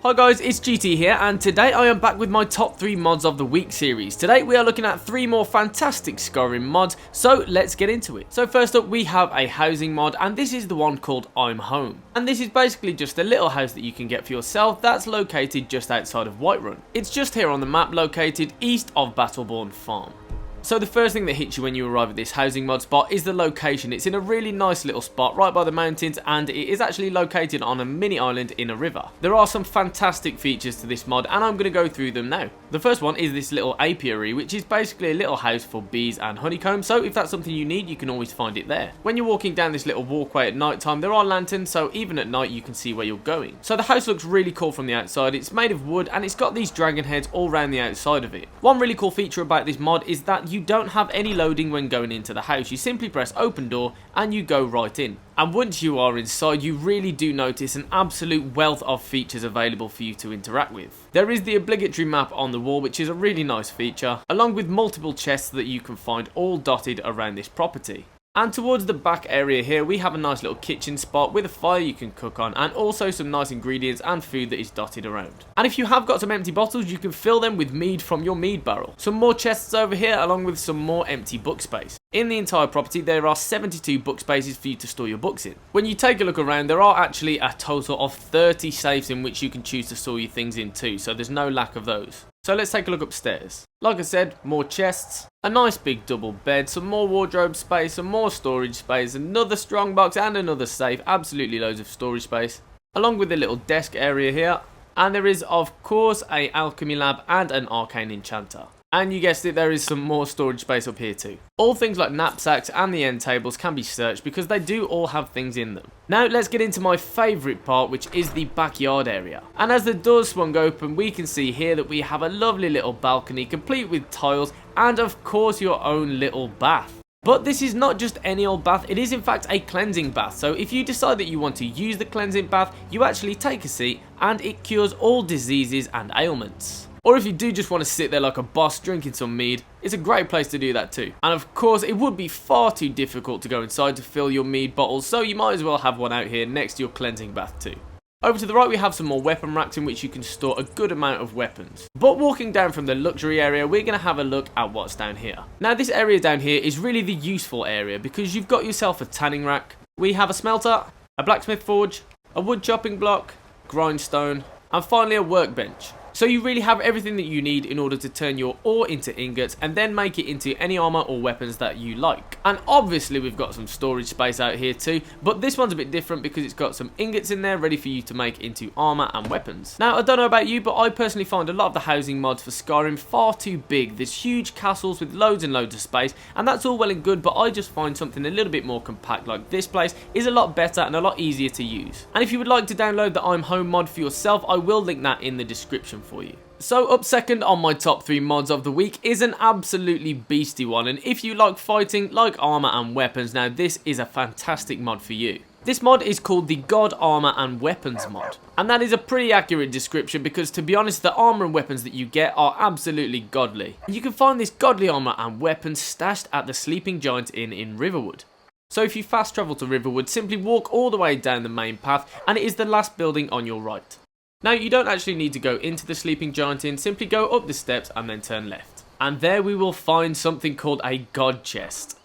Hi guys, it's GT here, and today I am back with my top 3 mods of the week series. Today we are looking at 3 more fantastic Skyrim mods, so let's get into it. So first up we have a housing mod, and this is the one called I'm Home. And this is basically just a little house that you can get for yourself that's located just outside of Whiterun. It's just here on the map, located east of Battleborn Farm. So the first thing that hits you when you arrive at this housing mod spot is the location. It's in a really nice little spot right by the mountains, and it is actually located on a mini island in a river. There are some fantastic features to this mod, and I'm going to go through them now. The first one is this little apiary, which is basically a little house for bees and honeycomb, so if that's something you need, you can always find it there. When you're walking down this little walkway at night time, there are lanterns, so even at night you can see where you're going. So the house looks really cool from the outside. It's made of wood, and it's got these dragon heads all around the outside of it. One really cool feature about this mod is that you don't have any loading when going into the house. You simply press open door and you go right in. And once you are inside, you really do notice an absolute wealth of features available for you to interact with. There is the obligatory map on the wall, which is a really nice feature, along with multiple chests that you can find all dotted around this property. And towards the back area here, we have a nice little kitchen spot with a fire you can cook on, and also some nice ingredients and food that is dotted around. And if you have got some empty bottles, you can fill them with mead from your mead barrel. Some more chests over here, along with some more empty book space. In the entire property, there are 72 book spaces for you to store your books in. When you take a look around, there are actually a total of 30 safes in which you can choose to store your things in too, so there's no lack of those. So let's take a look upstairs. Like I said, more chests, a nice big double bed, some more wardrobe space, some more storage space, another strong box and another safe, absolutely loads of storage space, along with a little desk area here. And there is of course a alchemy lab and an arcane enchanter. And you guessed it, there is some more storage space up here too. All things like knapsacks and the end tables can be searched because they do all have things in them. Now let's get into my favourite part, which is the backyard area. And as the doors swung open, we can see here that we have a lovely little balcony complete with tiles and of course your own little bath. But this is not just any old bath, it is in fact a cleansing bath. So if you decide that you want to use the cleansing bath, you actually take a seat and it cures all diseases and ailments. Or if you do just want to sit there like a boss drinking some mead, it's a great place to do that too. And of course, it would be far too difficult to go inside to fill your mead bottles, so you might as well have one out here next to your cleansing bath too. Over to the right we have some more weapon racks in which you can store a good amount of weapons. But walking down from the luxury area, we're going to have a look at what's down here. Now this area down here is really the useful area because you've got yourself a tanning rack, we have a smelter, a blacksmith forge, a wood chopping block, grindstone, and finally a workbench. So you really have everything that you need in order to turn your ore into ingots and then make it into any armor or weapons that you like. And obviously we've got some storage space out here too, but this one's a bit different because it's got some ingots in there ready for you to make into armor and weapons. Now I don't know about you, but I personally find a lot of the housing mods for Skyrim far too big. There's huge castles with loads and loads of space, and that's all well and good, but I just find something a little bit more compact like this place is a lot better and a lot easier to use. And if you would like to download the I'm Home mod for yourself, I will link that in the description for you. So up second on my top 3 mods of the week is an absolutely beastie one, and if you like fighting, like armor and weapons, now this is a fantastic mod for you. This mod is called the God Armor and Weapons mod, and that is a pretty accurate description because to be honest the armor and weapons that you get are absolutely godly. You can find this godly armor and weapons stashed at the Sleeping Giant Inn in Riverwood. So if you fast travel to Riverwood, simply walk all the way down the main path and it is the last building on your right. Now you don't actually need to go into the Sleeping Giant Inn, simply go up the steps and then turn left. And there we will find something called a God chest.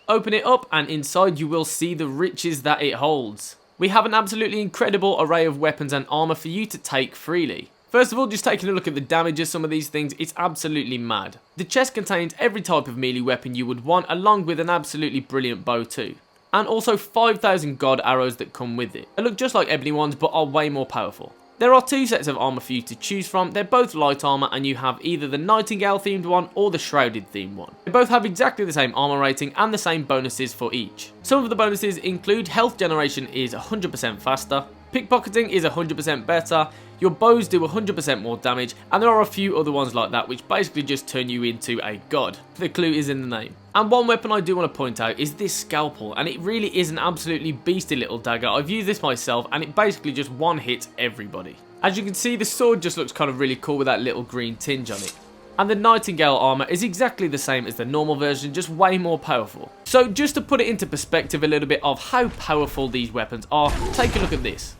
Open it up and inside you will see the riches that it holds. We have an absolutely incredible array of weapons and armor for you to take freely. First of all, just taking a look at the damage of some of these things, it's absolutely mad. The chest contains every type of melee weapon you would want, along with an absolutely brilliant bow too. And also 5,000 God arrows that come with it. They look just like ebony ones but are way more powerful. There are 2 sets of armor for you to choose from. They're both light armor and you have either the Nightingale themed one or the Shrouded themed one. They both have exactly the same armor rating and the same bonuses for each. Some of the bonuses include health generation is 100% faster, pickpocketing is 100% better, your bows do 100% more damage, and there are a few other ones like that which basically just turn you into a god. The clue is in the name. And one weapon I do want to point out is this scalpel, and it really is an absolutely beastly little dagger. I've used this myself and it basically just one hits everybody. As you can see, the sword just looks kind of really cool with that little green tinge on it. And the Nightingale armor is exactly the same as the normal version, just way more powerful. So just to put it into perspective a little bit of how powerful these weapons are, take a look at this.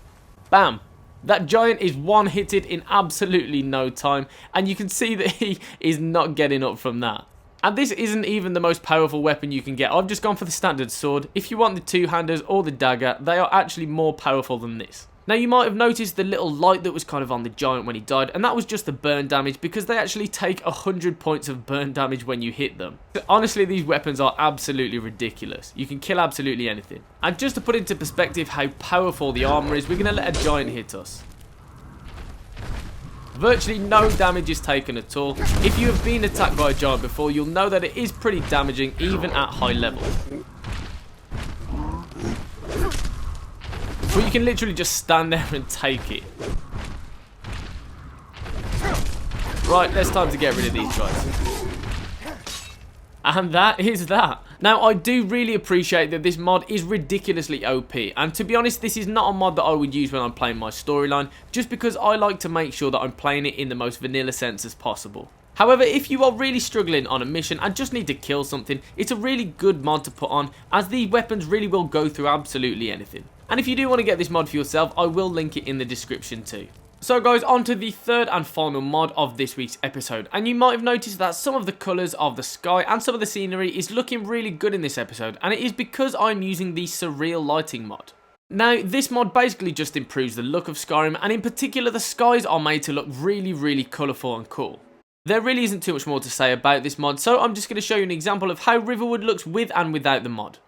Bam! That giant is one-hitted in absolutely no time, and you can see that he is not getting up from that. And this isn't even the most powerful weapon you can get. I've just gone for the standard sword. If you want the two-handers or the dagger, they are actually more powerful than this. Now, you might have noticed the little light that was kind of on the giant when he died, and that was just the burn damage, because they actually take 100 points of burn damage when you hit them. Honestly, these weapons are absolutely ridiculous. You can kill absolutely anything. And just to put into perspective how powerful the armor is, we're going to let a giant hit us. Virtually no damage is taken at all. If you have been attacked by a giant before, you'll know that it is pretty damaging even at high levels. But you can literally just stand there and take it. Right, it's time to get rid of these guys. And that is that. Now, I do really appreciate that this mod is ridiculously OP, and to be honest, this is not a mod that I would use when I'm playing my storyline, just because I like to make sure that I'm playing it in the most vanilla sense as possible. However, if you are really struggling on a mission and just need to kill something, it's a really good mod to put on, as the weapons really will go through absolutely anything. And if you do want to get this mod for yourself, I will link it in the description too. So guys, on to the third and final mod of this week's episode, and you might have noticed that some of the colours of the sky and some of the scenery is looking really good in this episode, and it is because I'm using the Surreal Lighting mod. Now, this mod basically just improves the look of Skyrim, and in particular the skies are made to look really colourful and cool. There really isn't too much more to say about this mod, so I'm just going to show you an example of how Riverwood looks with and without the mod.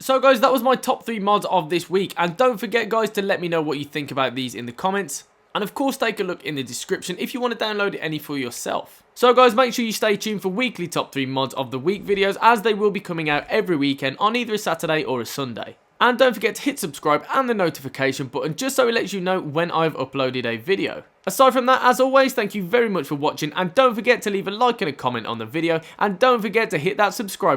So guys, that was my top 3 mods of this week, and don't forget guys to let me know what you think about these in the comments, and of course take a look in the description if you want to download any for yourself. So guys, make sure you stay tuned for weekly top 3 mods of the week videos, as they will be coming out every weekend on either a Saturday or a Sunday. And don't forget to hit subscribe and the notification button just so it lets you know when I've uploaded a video. Aside from that, as always, thank you very much for watching, and don't forget to leave a like and a comment on the video, and don't forget to hit that subscribe button.